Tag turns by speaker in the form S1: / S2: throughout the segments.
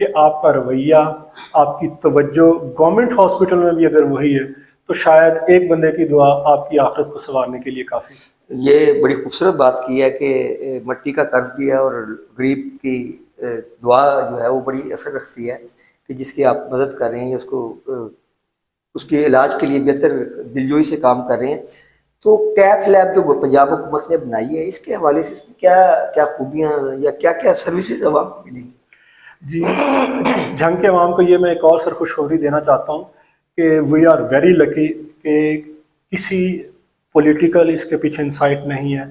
S1: کہ آپ کا رویہ، آپ کی توجہ گورنمنٹ ہاسپٹل میں بھی اگر وہی ہے تو شاید ایک بندے کی دعا آپ کی آخرت کو سنوارنے کے لیے کافی ہے۔
S2: یہ بڑی خوبصورت بات کی ہے کہ مٹی کا قرض بھی ہے اور غریب کی دعا جو ہے وہ بڑی اثر رکھتی ہے، کہ جس کی آپ مدد کر رہے ہیں، اس کو اس کے علاج کے لیے بہتر دلجوئی سے کام کر رہے ہیں۔ تو کیتھ لیب جو پنجاب حکومت نے بنائی ہے، اس کے حوالے سے اس میں کیا کیا خوبیاں یا کیا کیا سروسز عوام کو ملیں گی؟
S1: جی، جھنگ کے عوام کو یہ میں ایک اور سر خوشخبری دینا چاہتا ہوں کہ وی آر ویری لکی کہ کسی پولیٹیکل اس کے پیچھے انسائٹ نہیں ہے،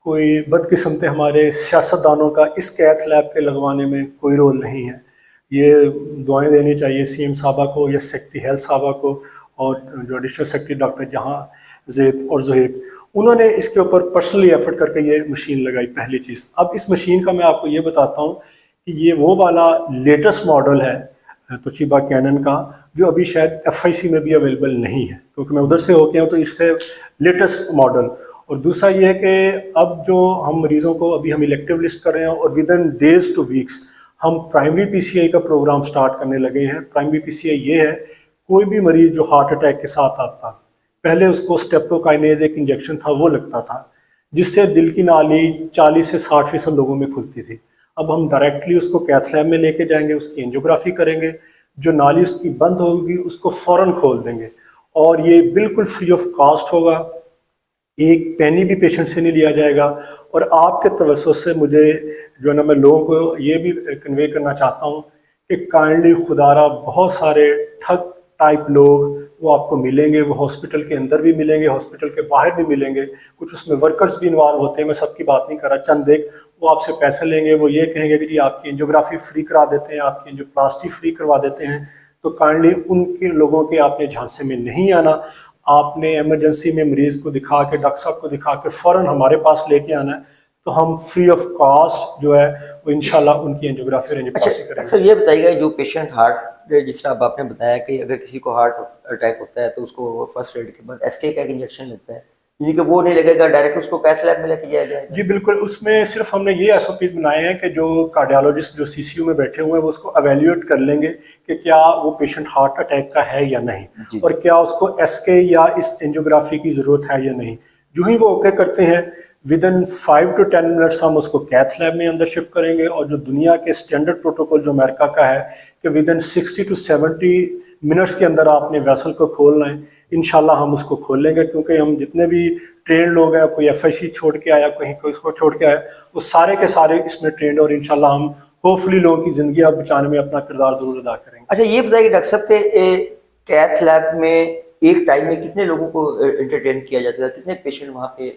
S1: کوئی بدقسمت ہمارے سیاستدانوں کا اس کیتھ لیب کے لگوانے میں کوئی رول نہیں ہے۔ یہ دعائیں دینی چاہیے سی ایم صاحبہ کو یا سیکٹری ہیلتھ صاحبہ کو اور جو ایڈیشنل سیکٹری ڈاکٹر جہاں زیب اور زہیب، انہوں نے اس کے اوپر پرسنلی ایفرٹ کر کے یہ مشین لگائی، پہلی چیز۔ اب اس مشین کا میں آپ کو یہ بتاتا ہوں کہ یہ وہ والا لیٹسٹ ماڈل ہے توشیبا کینن کا جو ابھی شاید ایف آئی سی میں بھی اویلیبل نہیں ہے، کیونکہ میں ادھر سے ہو کے ہوں تو اس سے لیٹسٹ ماڈل۔ اور دوسرا یہ ہے کہ اب جو ہم مریضوں کو ابھی ہم الیکٹیو لسٹ کر رہے ہیں اور within days to weeks ہم پرائمری پی سی آئی کا پروگرام سٹارٹ کرنے لگے ہیں۔ پرائمری پی سی آئی یہ ہے، کوئی بھی مریض جو ہارٹ اٹیک کے ساتھ آتا، پہلے اس کو اسٹیپٹوکائنیز ایک انجیکشن تھا وہ لگتا تھا، جس سے دل کی نالی 40 سے 60% لوگوں میں کھلتی تھی۔ اب ہم ڈائریکٹلی اس کو کیتھ لیب میں لے کے جائیں گے، اس کی اینجیوگرافی کریں گے، جو نالی اس کی بند ہوگی اس کو فوراً کھول دیں گے، اور یہ بالکل فری آف کاسٹ ہوگا، ایک پینی بھی پیشنٹ سے نہیں لیا جائے گا۔ اور آپ کے توسط سے مجھے جو ہے نا، میں لوگوں کو یہ بھی کنوے کرنا چاہتا ہوں کہ کائنڈلی خدارہ بہت سارے ٹھگ ٹائپ لوگ وہ آپ کو ملیں گے، وہ ہاسپٹل کے اندر بھی ملیں گے، ہاسپٹل کے باہر بھی ملیں گے، کچھ اس میں ورکرز بھی انوالو ہوتے ہیں، میں سب کی بات نہیں کر رہا، چند ایک وہ آپ سے پیسے لیں گے، وہ یہ کہیں گے کہ جی آپ کی اینجیوگرافی فری کرا دیتے ہیں، آپ کی اینجیوپلاسٹی فری کروا دیتے ہیں۔ تو کائنڈلی ان کے لوگوں کے آپ نے جھانسے میں نہیں آنا، آپ نے ایمرجنسی میں مریض کو دکھا کے، ڈاکٹر صاحب کو دکھا کے فوراً ہمارے پاس لے کے آنا ہے، تو ہم فری آف کاسٹ جو ہے وہ انشاءاللہ ان کی اینجیوگرافی اور اینجیوپلاسٹی کریں گے۔
S2: اکثر یہ بتائیے گا، جو پیشنٹ ہارٹ، جس طرح اب آپ نے بتایا کہ اگر کسی کو ہارٹ اٹیک ہوتا ہے تو اس کو فرسٹ ایڈ کے بعد ایس کے کا ایک انجیکشن لگتا ہے، یعنی کہ وہ نہیں لگے گا، ڈائریکٹ اس کو کیتھ لیب میں لے کے جایا جائے گا؟
S1: جی بالکل، اس میں صرف ہم نے یہ ایس او پیز بنائے ہیں کہ جو کارڈیالوجسٹ جو سی سی یو میں بیٹھے ہوئے ہیں وہ اس کو ایویلیویٹ کر لیں گے کہ کیا وہ پیشنٹ ہارٹ اٹیک کا ہے یا نہیں، اور کیا اس کو ایس کے یا اس اینجیوگرافی کی ضرورت ہے یا نہیں۔ جو ہی وہ اوکے کرتے ہیں، ود ان 5 to 10 منٹس ہم اس کو کیتھ لیب میں اندر شفٹ کریں گے، اور جو دنیا کے اسٹینڈرڈ پروٹوکول جو امریکہ کا ہے کہ ود ان 60 to 70 منٹس کے اندر آپ نے ویسل کو کھولنا ہے، انشاءاللہ ہم اس کو کھول لیں گے، کیونکہ ہم جتنے بھی ٹرینڈ لوگ ہیں، کوئی ایف آئی سی چھوڑ کے آیا، کہیں کوئی اس کو چھوڑ کے آیا، وہ سارے کے سارے اس میں ٹرینڈ، اور انشاءاللہ ہم ہوپفلی لوگوں کی زندگیاں بچانے میں اپنا کردار ضرور ادا کریں گے۔
S2: اچھا یہ بتائیے ڈاکٹر صاحب کہ کیتھ لیب میں ایک ٹائم میں کتنے لوگوں کو انٹرٹین کیا جاتا ہے، کتنے پیشنٹ وہاں پہ،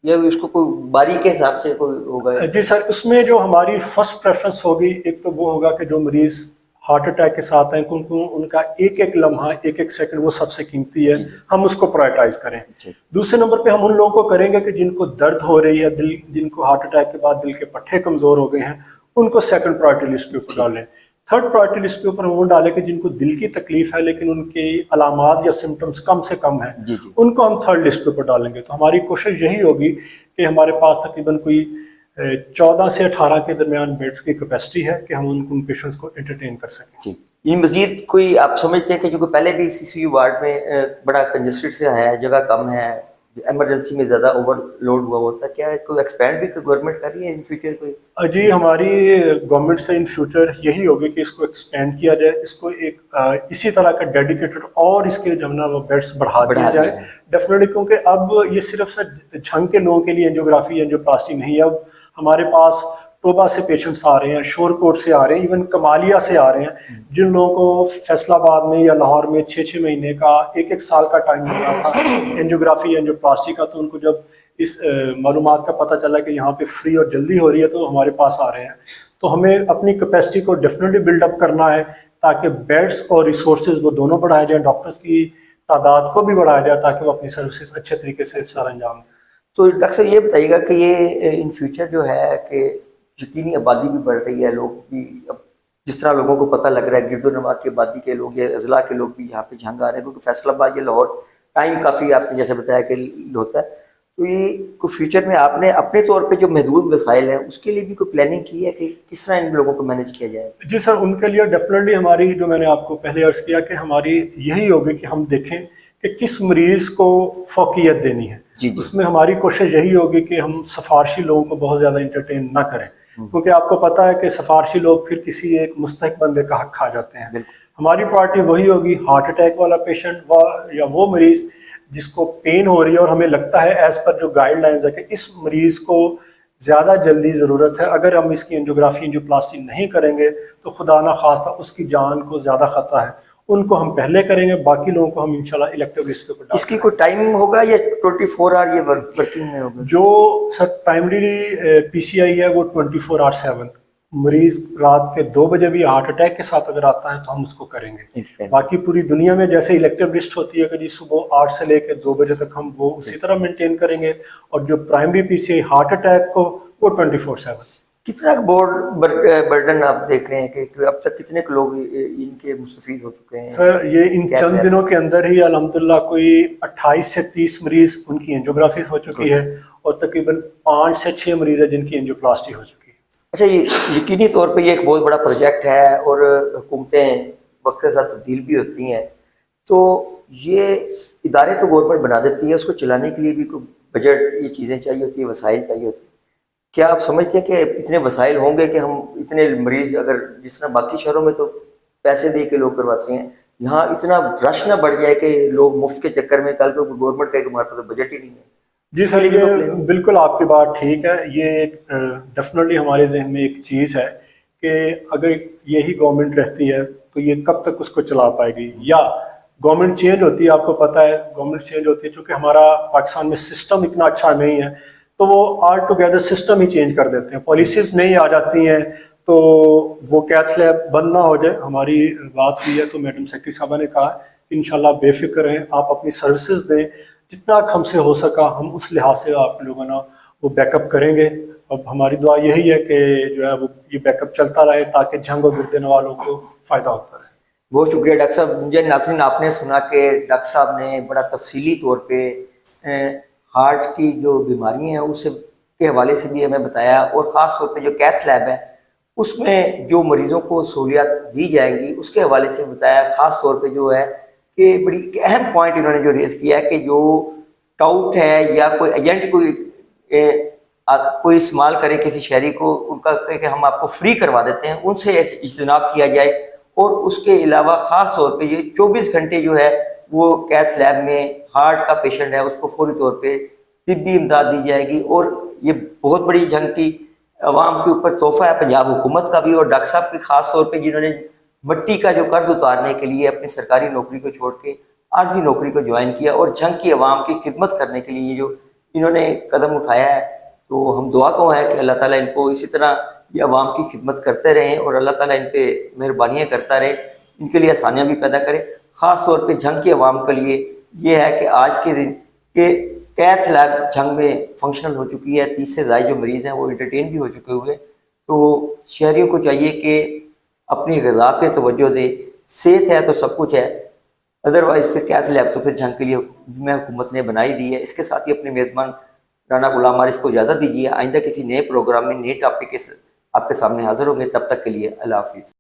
S2: یا اس کو کوئی باری کے حساب سے کوئی ہوگا؟
S1: جی سر، اس میں جو ہماری فرسٹ پریفرنس ہوگی، ایک تو وہ ہوگا کہ جو مریض ہارٹ اٹیک کے ساتھ ہیں ان کا ایک ایک لمحہ، ایک ایک سیکنڈ وہ سب سے قیمتی ہے، ہم اس کو پرائرٹائز کریں۔ دوسرے نمبر پہ ہم ان لوگوں کو کریں گے کہ جن کو درد ہو رہی ہے، جن کو ہارٹ اٹیک کے بعد دل کے پٹھے کمزور ہو گئے ہیں، ان کو سیکنڈ پرائرٹی لسٹ کے اوپر ڈالیں۔ تھرڈ پرائرٹی لسٹ کے اوپر ہم وہ ڈالیں کہ جن کو دل کی تکلیف ہے لیکن ان کی علامات یا سمٹمز کم سے کم ہیں، ان کو ہم تھرڈ لسٹ کے اوپر ڈالیں گے۔ تو ہماری کوشش یہی ہوگی کہ ہمارے پاس تقریباً کوئی 14 سے 18 کے درمیان بیڈس کی کیپیسٹی ہے کہ ہم ان پیشنٹس کو انٹرٹین کر سکیں۔
S2: یہ مزید کوئی آپ سمجھتے ہیں کہ جو پہلے بھی سی سی یو وارڈ میں بڑا کنجسٹڈ سے ہے، جگہ کم ہے، ایمرجنسی میں زیادہ اوور لوڈ ہوا ہوتا ہے، کیا کوئی ایکسپینڈ بھی گورنمنٹ کر رہی ہے ان فیوچر کوئی؟
S1: جی ہماری گورنمنٹ سے ان فیوچر یہی ہوگی کہ اس کو ایکسپینڈ کیا جائے، اس کو ایک اسی طرح کا ڈیڈیکیٹڈ اور اس کے جو ہے نا وہ بیڈس بڑھا دیا جائے ڈیفینیٹلی، کیونکہ اب یہ صرف جھنگ کے لوگوں کے لیے اینجیوگرافی اینجیوپلاسٹی نہیں ہے، اب ہمارے پاس ٹوبا سے پیشنٹس آ رہے ہیں، شور کوٹ سے آ رہے ہیں، ایون کمالیہ سے آ رہے ہیں، جن لوگوں کو فیصل آباد میں یا لاہور میں 6 مہینے کا 1 سال کا ٹائم مل رہا تھا اینجیوگرافی اینجیوپلاسٹی کا، تو ان کو جب اس معلومات کا پتہ چلا کہ یہاں پہ فری اور جلدی ہو رہی ہے تو ہمارے پاس آ رہے ہیں۔ تو ہمیں اپنی کیپیسٹی کو ڈیفینیٹلی بلڈ اپ کرنا ہے تاکہ بیڈس اور ریسورسز وہ دونوں بڑھائے جائیں، ڈاکٹرز کی تعداد کو بھی بڑھایا جائے تاکہ وہ اپنی سروسز اچھے طریقے سے سر انجام دیں۔
S2: تو ڈاکٹر صاحب یہ بتائیے گا کہ یہ ان فیوچر جو ہے کہ یقینی آبادی بھی بڑھ رہی ہے، لوگ بھی اب جس طرح لوگوں کو پتہ لگ رہا ہے، گرد و نواح کی آبادی کے لوگ یا اضلاع کے لوگ بھی یہاں پہ جھنگ آ رہے ہیں، کیونکہ فیصل آباد یا لاہور ٹائم کافی آپ نے جیسے بتایا کہ ہوتا ہے، تو یہ کوئی فیوچر میں آپ نے اپنے طور پہ جو محدود وسائل ہیں اس کے لیے بھی کوئی پلاننگ کی ہے کہ کس طرح ان لوگوں کو مینیج کیا جائے؟
S1: جی سر، ان کے لیے ڈیفینیٹلی ہماری، جو میں نے آپ کو پہلے عرض کیا کہ ہماری یہی ہوگی کہ ہم دیکھیں کہ کس مریض کو فوقیت دینی ہے.
S2: جی جی.
S1: اس میں ہماری کوشش یہی ہوگی کہ ہم سفارشی لوگوں کو بہت زیادہ انٹرٹین نہ کریں، کیونکہ آپ کو پتہ ہے کہ سفارشی لوگ پھر کسی ایک مستحق بندے کا حق کھا جاتے ہیں. ہماری پارٹی وہی ہوگی، ہارٹ اٹیک والا پیشنٹ یا وہ مریض جس کو پین ہو رہی ہے اور ہمیں لگتا ہے ایز پر جو گائیڈ لائنز ہے کہ اس مریض کو زیادہ جلدی ضرورت ہے، اگر ہم اس کی انجیوگرافی انجیوپلاسٹی نہیں کریں گے تو خدا نہ خواستہ اس کی جان کو زیادہ خطرہ ہے. ان کو ہم پہلے کریں گے، باقی لوگوں کو ہم انشاءاللہ الیکٹیو لسٹ کے اوپر.
S2: اس کی کوئی ٹائم ہوگا یا 24 آور یہ ورکنگ میں ہوگا؟
S1: جو سر پرائمری پی سی آئی ہے وہ 24/7. مریض رات کے 2 بجے بھی ہارٹ اٹیک کے ساتھ اگر آتا ہے تو ہم اس کو کریں گے. باقی پوری دنیا میں جیسے الیکٹیو لسٹ ہوتی ہے کہ جی صبح 8 سے لے کے 2 بجے تک، ہم وہ اسی طرح مینٹین کریں گے. اور جو پرائمری پی سی آئی ہارٹ اٹیک کو وہ 24/7.
S2: کتنا برڈن آپ دیکھ رہے ہیں کہ اب تک کتنے لوگ ان کے مستفید ہو چکے ہیں؟
S1: سر یہ ان چند دنوں کے اندر ہی الحمدللہ کوئی 28 سے 30 مریض ان کی انجیوگرافی ہو چکی ہے، اور تقریباً 5 سے 6 مریض ہیں جن کی انجیوپلاسٹی ہو چکی ہے.
S2: اچھا، یہ یقینی طور پہ یہ ایک بہت بڑا پروجیکٹ ہے اور حکومتیں وقت کے ساتھ تبدیل بھی ہوتی ہیں، تو یہ ادارے تو گورنمنٹ بنا دیتی ہے، اس کو چلانے کے لیے بھی کوئی بجٹ، یہ چیزیں چاہیے ہوتی ہیں، وسائل چاہیے ہوتی ہیں. کیا آپ سمجھتے ہیں کہ اتنے وسائل ہوں گے کہ ہم اتنے مریض، اگر جس طرح باقی شہروں میں تو پیسے دے کے لوگ کرواتے ہیں، یہاں اتنا رش نہ بڑھ جائے کہ لوگ مفت کے چکر میں کل کو گورنمنٹ کا ہمارے پاس بجٹ ہی نہیں ہے؟
S1: جی سر، یہ بالکل آپ کی بات ٹھیک ہے. یہ ڈیفینیٹلی ہمارے ذہن میں ایک چیز ہے کہ اگر یہی گورنمنٹ رہتی ہے تو یہ کب تک اس کو چلا پائے گی، یا گورنمنٹ چینج ہوتی ہے. آپ کو پتہ ہے گورنمنٹ چینج ہوتی ہے، چونکہ ہمارا پاکستان میں سسٹم اتنا اچھا نہیں ہے تو وہ آل ٹوگیدر سسٹم ہی چینج کر دیتے ہیں. پالیسیز نہیں آ جاتی ہیں تو وہ کیتھ لیب بند نہ ہو جائے. ہماری بات ہوئی ہے تو میڈم سیکرٹری صاحبہ نے کہا کہ انشاءاللہ بے فکر ہیں، آپ اپنی سروسز دیں، جتنا ہم سے ہو سکا ہم اس لحاظ سے آپ لوگوں نے وہ بیک اپ کریں گے. اب ہماری دعا یہی ہے کہ جو ہے وہ یہ بیک اپ چلتا رہے تاکہ جنگ اور گردے والوں کو فائدہ ہوتا رہے.
S2: بہت شکریہ ڈاکٹر صاحب. مجھے ناظرین آپ نے سنا کہ ڈاکٹر صاحب نے بڑا تفصیلی طور پہ ہارٹ کی جو بیماریاں ہیں اس کے حوالے سے بھی ہمیں بتایا، اور خاص طور پہ جو کیتھ لیب ہے اس میں جو مریضوں کو سہولیات دی جائیں گی اس کے حوالے سے بتایا. خاص طور پہ جو ہے کہ بڑی اہم پوائنٹ انہوں نے جو ریز کیا ہے کہ جو ٹاؤٹ ہے یا کوئی ایجنٹ کوئی استعمال کرے کسی شہری کو، ان کا کہ ہم آپ کو فری کروا دیتے ہیں، ان سے اجتناب کیا جائے. اور اس کے علاوہ خاص طور پہ یہ 24 گھنٹے جو ہے وہ کیتھ لیب میں ہارٹ کا پیشنٹ ہے اس کو فوری طور پہ طبی امداد دی جائے گی. اور یہ بہت بڑی جنگ کی عوام کے اوپر تحفہ ہے پنجاب حکومت کا بھی، اور ڈاکٹر صاحب کی خاص طور پہ جنہوں نے مٹی کا جو قرض اتارنے کے لیے اپنی سرکاری نوکری کو چھوڑ کے عارضی نوکری کو جوائن کیا، اور جنگ کی عوام کی خدمت کرنے کے لیے جو انہوں نے قدم اٹھایا ہے. تو ہم دعا کو ہیں کہ اللہ تعالیٰ ان کو اسی طرح یہ عوام کی خدمت کرتے رہیں، اور اللہ تعالیٰ ان پہ مہربانیاں کرتا رہے، ان کے لیے آسانیاں بھی پیدا کرے. خاص طور پہ جنگ کے عوام کے لیے یہ ہے کہ آج کے دن کہ کیتھ لیب جنگ میں فنکشنل ہو چکی ہے، 30 سے زائد جو مریض ہیں وہ انٹرٹین بھی ہو چکے ہوئے. تو شہریوں کو چاہیے کہ اپنی غذا پہ توجہ دے. صحت ہے تو سب کچھ ہے، ادروائز پھر کیتھ لیب تو پھر جنگ کے لیے میں حکومت نے بنائی دی ہے. اس کے ساتھ ہی اپنے میزبان رانا غلام عارف کو اجازت دیجیے. آئندہ کسی نئے پروگرام میں نئے ٹاپک کے آپ کے سامنے حاضر ہوں گے. تب تک کے لیے اللہ حافظ.